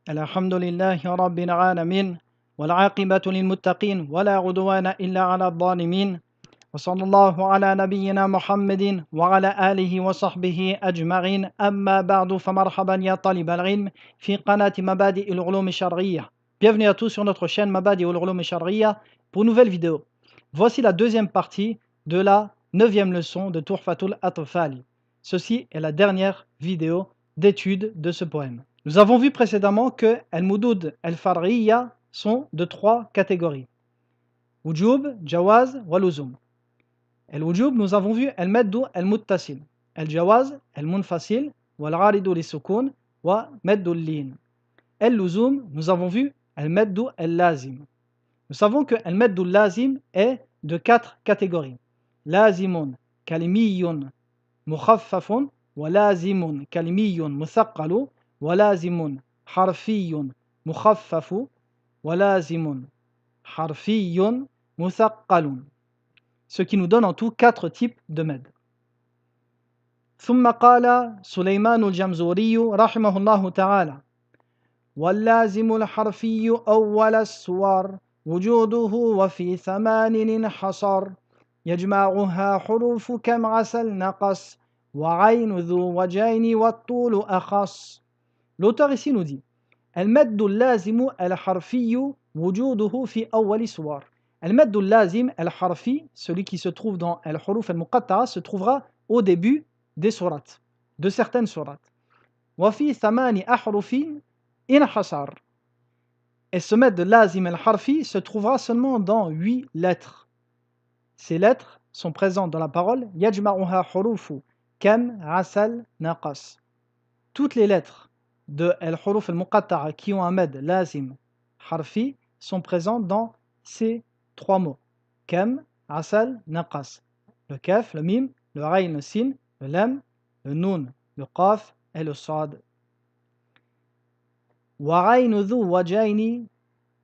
الحمد لله رب العالمين والعاقبة للمتقين ولا عدوان إلا على الظالمين وصلى الله على نبينا محمد وعلى آله وصحبه أجمعين أما بعد فمرحبا يا طالب العلم في قناة مبادئ العلوم الشرعية. Bienvenue à tous sur notre chaîne Mabadi al-Ulum al-Shar'iyya pour une nouvelle vidéo. Voici la deuxième partie de la 9e leçon de Tuhfatul Atfali. Ceci est la dernière vidéo d'étude de ce poème. Nous avons vu précédemment que al-Mudud al-Far'iyya sont de 3 catégories. Wujub, Jawaz, Waluzum. Al-Wujub, nous avons vu al-Maddu al-Muttasil, al-Jawaz, al-Munfasil, wal-Aridu li-Sukun, wa Maddu al-Lin. Al-Luzum, nous avons vu al-Maddu al-Lazim. Nous savons que al-Maddu al-Lazim est de 4 catégories. Lazimun, kalimiyun, mukhaffafun, wa lazimun, kalimiyun, muthaqqalu, wa lazimun, harfiyun, mukhaffafu, wa lazimun, harfiyun, muthaqqalun. Ce qui nous donne en tout 4 types de med. ثم قال سليمان الجمزوري رحمه الله تعالى: واللازم الحرفي أول السور وجوده وفي 8 انحصر يجمعها حروف كم عسل نقص وعين ذو وجين والطول أخص. L'auteur ici nous dit: المد اللازم الحرفي وجوده في أول سور. Al-Madd al-Lazim, al-Harfi, celui qui se trouve dans al-Huruf al-Muqatta'a, se trouvera au début des sourates, de certaines sourates. وَفِي ثَمَانِ أَحْرُفٍ إِنْحَصَرَ. Et ce Madd al-Lazim al-Harfi se trouvera seulement dans 8 lettres. Ces lettres sont présentes dans la parole يَجْمَعُهَا حُرُوفُ كَمْ عَسَلْ نَقَص. Toutes les lettres de al-Huruf al-Muqatta'a qui ont un Madd Lazim Harfi sont présentes dans ces 3 mots. Kam, Asal, Naqas. Le Kaf, le Mim, le Ayn, le Sin, le Lam, le Nun, le Qaf et le Sad. وعين ذو وجين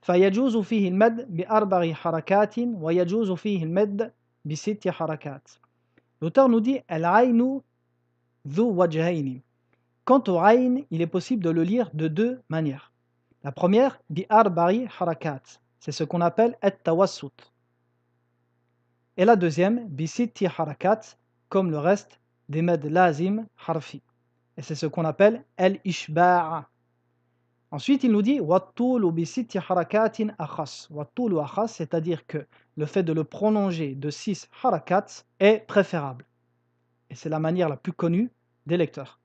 فيجوز فيه المد بأربع حركات ويجوز فيه المد بست حركات. L'auteur nous dit Al-Ainu ذو وجهين. Quant au Ayn, il est possible de le lire de 2 manières. La première, بأربع حركات. C'est ce qu'on appelle at-tawassut. Et la deuxième, bi-sitti harakat, comme le reste des med lazim harfi. Et c'est ce qu'on appelle al-ishba'. Ensuite, il nous dit wat-tulu bi-sitti harakatin akhas. Wat-tulu akhas, c'est-à-dire que le fait de le prolonger de 6 harakats est préférable. Et c'est la manière la plus connue des lecteurs.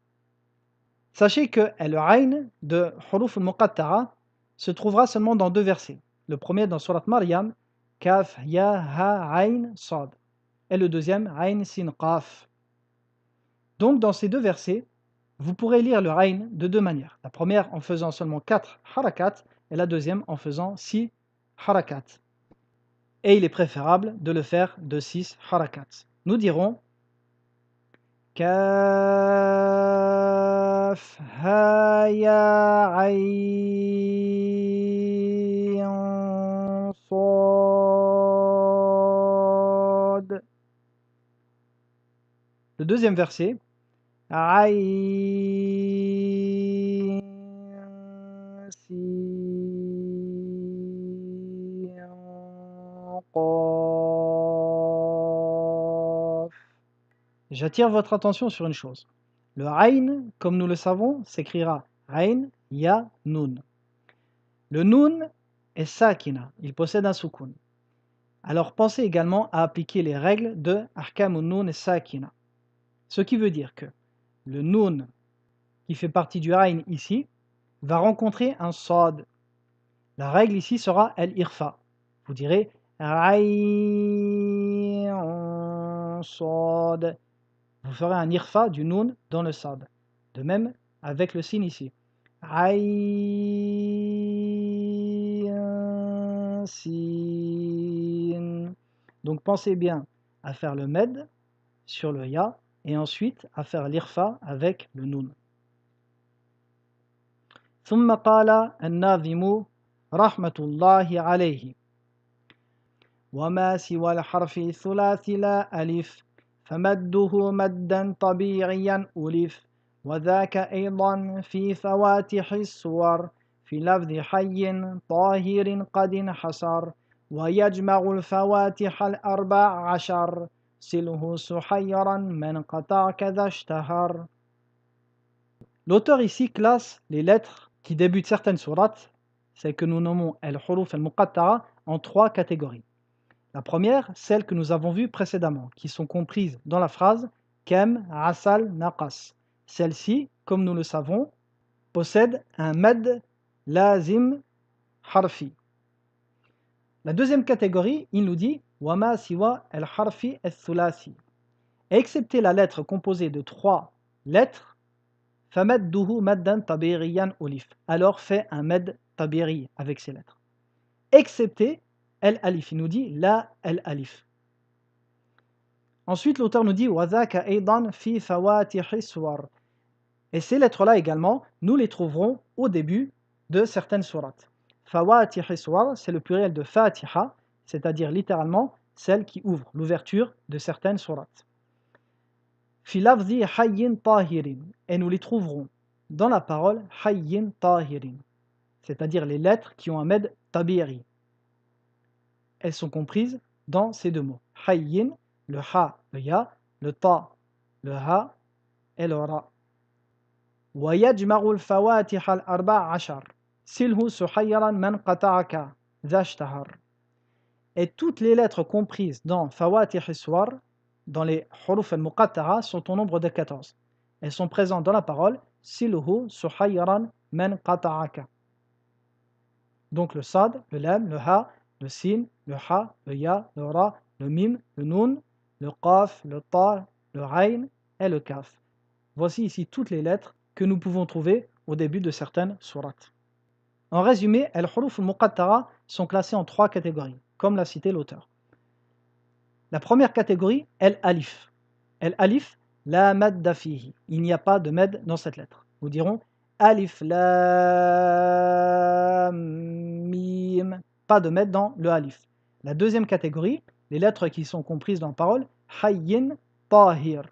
Sachez que al-ayn de huruf al-muqatta'a se trouvera seulement dans 2 versets. Le premier dans Surat Maryam, Kaf, Ya, Ha, Ayn, Sad. Et le deuxième, Ayn, Sin, Qaf. Donc dans ces 2 versets, vous pourrez lire le Ayn de 2 manières. La première en faisant seulement 4 harakat et la deuxième en faisant 6 harakat. Et il est préférable de le faire de 6 harakat. Nous dirons Kaf, Ha, Ya, Ayn, Sad. Le deuxième verset, Ayn, Sin, Qaf. J'attire votre attention sur une chose. Le Ayn, comme nous le savons, s'écrira Ayn, Ya, Nun. Le Nun est sakina, il possède un soukoun. Alors pensez également à appliquer les règles de Ahkamun Nun et Sakina. Ce qui veut dire que le Nun, qui fait partie du Ayn ici, va rencontrer un Sad. La règle ici sera al-Irfa. Vous direz Ayn, Sad. Vous ferez un Irfa du Nun dans le Sad. De même avec le Sin ici. Ayn, Sin. Donc pensez bien à faire le Med sur le Ya et ensuite à faire l'Irfa avec le Nun. ثم قال الناظم رحمة الله عليه: وما سوى الحرف الثلاث لا ألف فمده مدا طبيعيا ألف وذاك أيضا في فواتح السور في في لفظ حي طاهر قد انحصر ويجمع الفواتح الأربع عشر سله سحيرا من قطع كذا اشتهر. L'auteur ici classe les lettres qui débutent certaines sourates, c'est que nous nommons al-huruf al-muqatta'a, en trois catégories. La première, celles que nous avons vues précédemment, qui sont comprises dans la phrase kem, asal, naqas. Celle-ci, comme nous le savons, possède un mad lazim harfi. La deuxième catégorie, il nous dit wama siwa al-harfi al-thulathi. Excepté la lettre composée de trois lettres, فَمَدُّهُ مَدًّا طَبِيعِيًّا أُلِف. Alors fait un med tabiri avec ces lettres. Excepté el-alif. Il nous dit la el-alif. Ensuite, l'auteur nous dit وَذَاكَ أَيْضًا فِي فَوَاتِحِ السُّوَرِ. Et ces lettres-là également, nous les trouverons au début de certaines sourates. فَوَاتِحِ السُّوَرِ, c'est le pluriel de Fatiha, c'est-à-dire littéralement celle qui ouvre l'ouverture de certaines sourates. Fi lafzi hayyin tahirin, et nous les trouverons dans la parole hayyin tahirin, c'est-à-dire les lettres qui ont un med tabiri. Elles sont comprises dans ces deux mots. Hayyin, le ha, le ya, le ta, le ha et le ra. Wa yajma'u al-fawatih al-arba' ashar. Silhu suhayran man qata'aka zashtahar. Et toutes les lettres comprises dans fawatih as-suwar, dans les huruf al-muqatta'a, sont au nombre de 14. Elles sont présentes dans la parole Silhu suhayran man qata'aka. Donc le sad, le lam, le ha, le sin, le ha, le ya, le ra, le mim, le nun, le qaf, le ta, le ayn et le kaf. Voici ici toutes les lettres que nous pouvons trouver au début de certaines sourates. En résumé, les huruf al-muqatta'a sont classées en trois catégories, comme l'a cité l'auteur. La première catégorie, el-alif. El-alif, la madda fihi. Il n'y a pas de med dans cette lettre. Nous dirons alif, lam, mim. Pas de med dans le alif. La deuxième catégorie, les lettres qui sont comprises dans la parole, hayyin, tahir.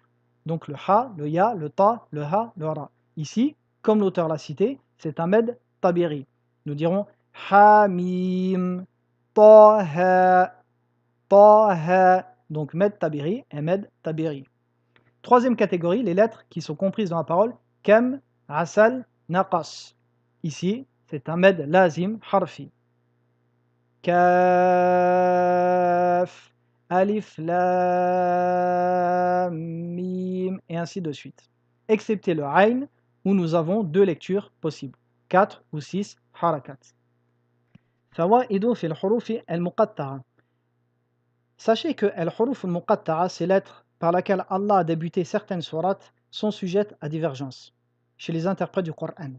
Donc le ha, le ya, le ta, le ha, le ra. Ici, comme l'auteur l'a cité, c'est un med tabiri. Nous dirons hamim, taha, taha. Donc med tabiri et med tabiri. Troisième catégorie, les lettres qui sont comprises dans la parole kem, asal, naqas. Ici, c'est un med lazim harfi. Kaf, alif, lam, mim, et ainsi de suite. Excepté le ayn, où nous avons deux lectures possibles, 4 ou 6 harakat. Fawaidu fi al-huruf al-muqatta'a. Sachez que al-huruf al-muqatta'a, ces lettres par lesquelles Allah a débuté certaines sourates, sont sujettes à divergence chez les interprètes du Coran.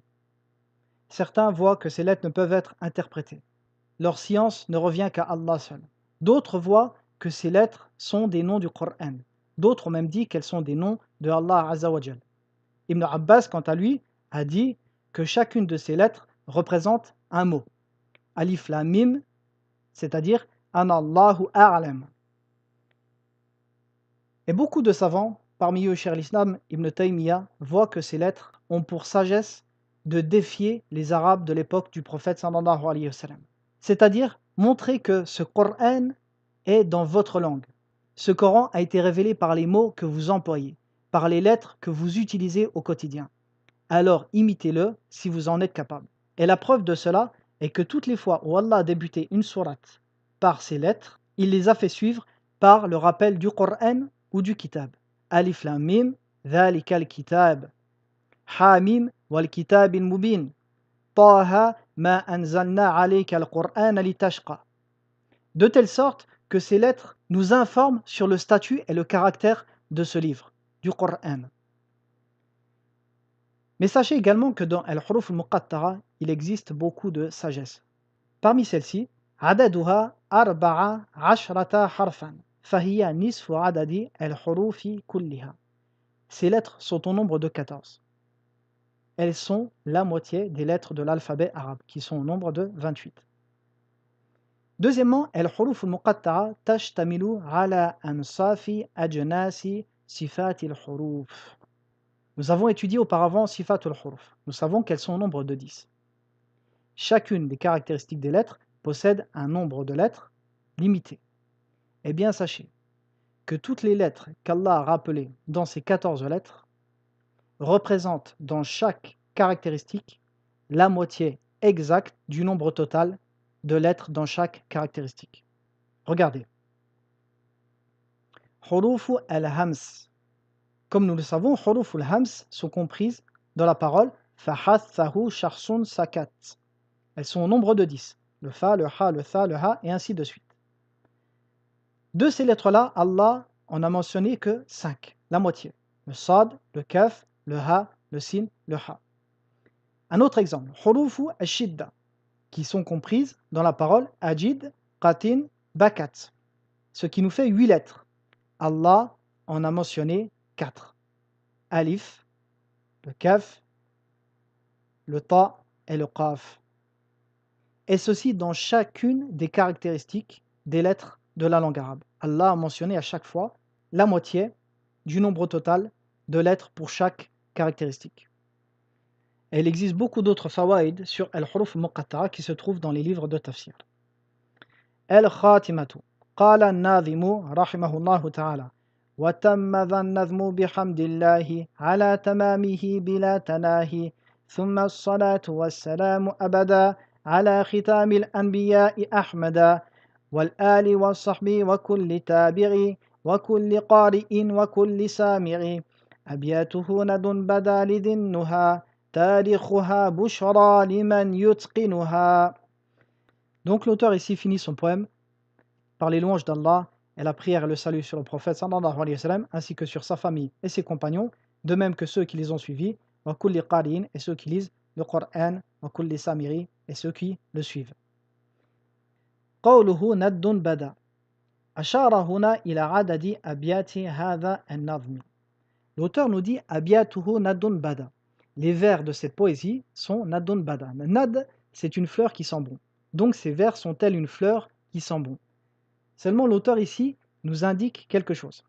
Certains voient que ces lettres ne peuvent être interprétées. Leur science ne revient qu'à Allah seul. D'autres voient que ces lettres sont des noms du Coran. D'autres ont même dit qu'elles sont des noms de Allah Azza wa Jal. Ibn Abbas, quant à lui, a dit que chacune de ces lettres représente un mot. Alif Lam Mim, c'est-à-dire Ana Allahu A'lam. Et beaucoup de savants, parmi eux Cheikh l'Islam Ibn Taymiyyah, voient que ces lettres ont pour sagesse de défier les Arabes de l'époque du prophète sallallahu alayhi wa sallam. C'est-à-dire montrer que ce Coran est dans votre langue. Ce Coran a été révélé par les mots que vous employez, par les lettres que vous utilisez au quotidien. Alors imitez-le si vous en êtes capable. Et la preuve de cela est que toutes les fois où Allah a débuté une sourate par ces lettres, il les a fait suivre par le rappel du Coran ou du kitab. Alif Lam Mim, dhalika al-kitab. Hamim wal kitab al-mubin. Taha ma anzalna alayka al-Qur'an litashqa. De telle sorte que ces lettres nous informent sur le statut et le caractère de ce livre, du Coran. Mais sachez également que dans al-huruf al-muqatta'a, il existe beaucoup de sagesse. Parmi celles-ci, adaduha arba'a ashrata harfan. Fahiya nisfu adadi al-hurufi kulliha. Ces lettres sont au nombre de 14. Elles sont la moitié des lettres de l'alphabet arabe, qui sont au nombre de 28. Deuxièmement, al-huruf al-muqatta'a tashtamilu ala ansafi ajnasi sifati al-huruf. Nous avons étudié auparavant sifat al-huruf. Nous savons qu'elles sont au nombre de 10. chacune des caractéristiques des lettres possède un nombre de lettres limité. Eh bien, sachez que toutes les lettres qu'Allah a rappelées dans ces 14 lettres représentent dans chaque caractéristique la moitié exacte du nombre total de lettres dans chaque caractéristique. Regardez. Hurufu al-hams. Comme nous le savons, Hurufu al-hams sont comprises dans la parole Fahathahu sharsun sakat. Elles sont au nombre de 10. Le fa, le ha, le tha, le ha, et ainsi de suite. De ces lettres-là, Allah en a mentionné que 5, la moitié. Le sad, le kaf, le ha, le sin, le ha. Un autre exemple, Hurufu al-shidda, qui sont comprises dans la parole ajid, qatin, bakat, ce qui nous fait 8 lettres. Allah en a mentionné 4. Alif, le kaf, le ta et le qaf. Et ceci dans chacune des caractéristiques des lettres de la langue arabe. Allah a mentionné à chaque fois la moitié du nombre total de lettres pour chaque caractéristique. Et il existe beaucoup d'autres fawaïd sur al-huruf muqatta'a qui se trouvent dans les livres de tafsir. Al-khatimatu. Qala an-nadhimu rahimahullahu ta'ala. وتم ذا النظم بحمد الله على تمامه بلا تناهي ثم الصلاة والسلام أبدا على ختام الأنبياء أحمدا والآل والصحب وكل تابع وكل قارئ وكل سامع أبياته ند بدا لذي النهى تاريخها بشرى لمن يتقنها. Donc l'auteur ici finit son poème par les louanges d'Allah et la prière et le salut sur le prophète sallallahu alayhi wa sallam, ainsi que sur sa famille et ses compagnons, de même que ceux qui les ont suivis, wa kulli qari'in, et ceux qui lisent le Coran, wa kulli samiri, et ceux qui le suivent. قوله ند بدا أشار هنا إلى عدد أبيات هذا النظم. L'auteur nous dit أبياته ند بدا. Les vers de cette poésie sont nadun bada. Nad, c'est une fleur qui sent bon. Donc ces vers sont tels une fleur qui sent bon. Seulement l'auteur ici nous indique quelque chose.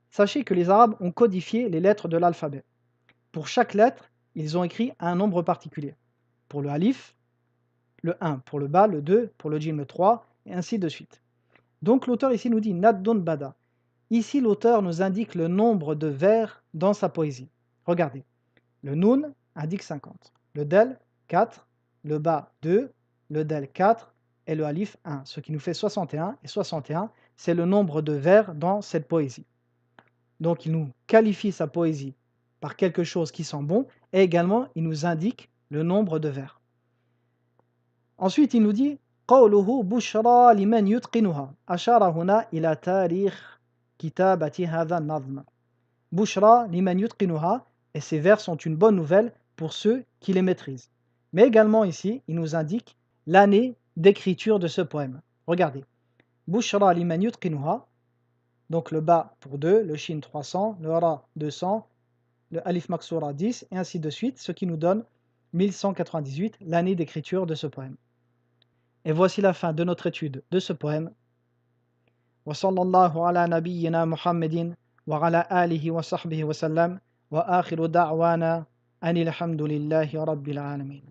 Sachez que les Arabes ont codifié les lettres de l'alphabet. Pour chaque lettre, ils ont écrit un nombre particulier. Pour le alif, le 1, pour le ba, le 2, pour le jim, le 3, et ainsi de suite. Donc l'auteur ici nous dit Naddun Bada. Ici l'auteur nous indique le nombre de vers dans sa poésie. Regardez, le Nun indique 50, le Del 4, le Ba 2, le Del 4, et le Alif 1, ce qui nous fait 61, et 61, c'est le nombre de vers dans cette poésie. Donc il nous qualifie sa poésie par quelque chose qui sent bon, et également il nous indique le nombre de vers. Ensuite il nous dit قوله بشرى لمن يتقنها أشار هنا إلى تاريخ كتابة هذا النظم. بشرى لمن يتقنها, et ces vers sont une bonne nouvelle pour ceux qui les maîtrisent. Mais également ici, il nous indique l'année d'écriture de ce poème. Regardez. Bushra liman yutqinuha, donc le ba pour 2, le shin 300, le ra 200, le alif maksura 10, et ainsi de suite, ce qui nous donne 1198, l'année d'écriture de ce poème. Et voici la fin de notre étude de ce poème. Wa sallallahu ala nabiyyina Muhammadin wa ala alihi wa sahbihi wa sallam wa akhiru da'wana anil hamdulillahi rabbil alamin.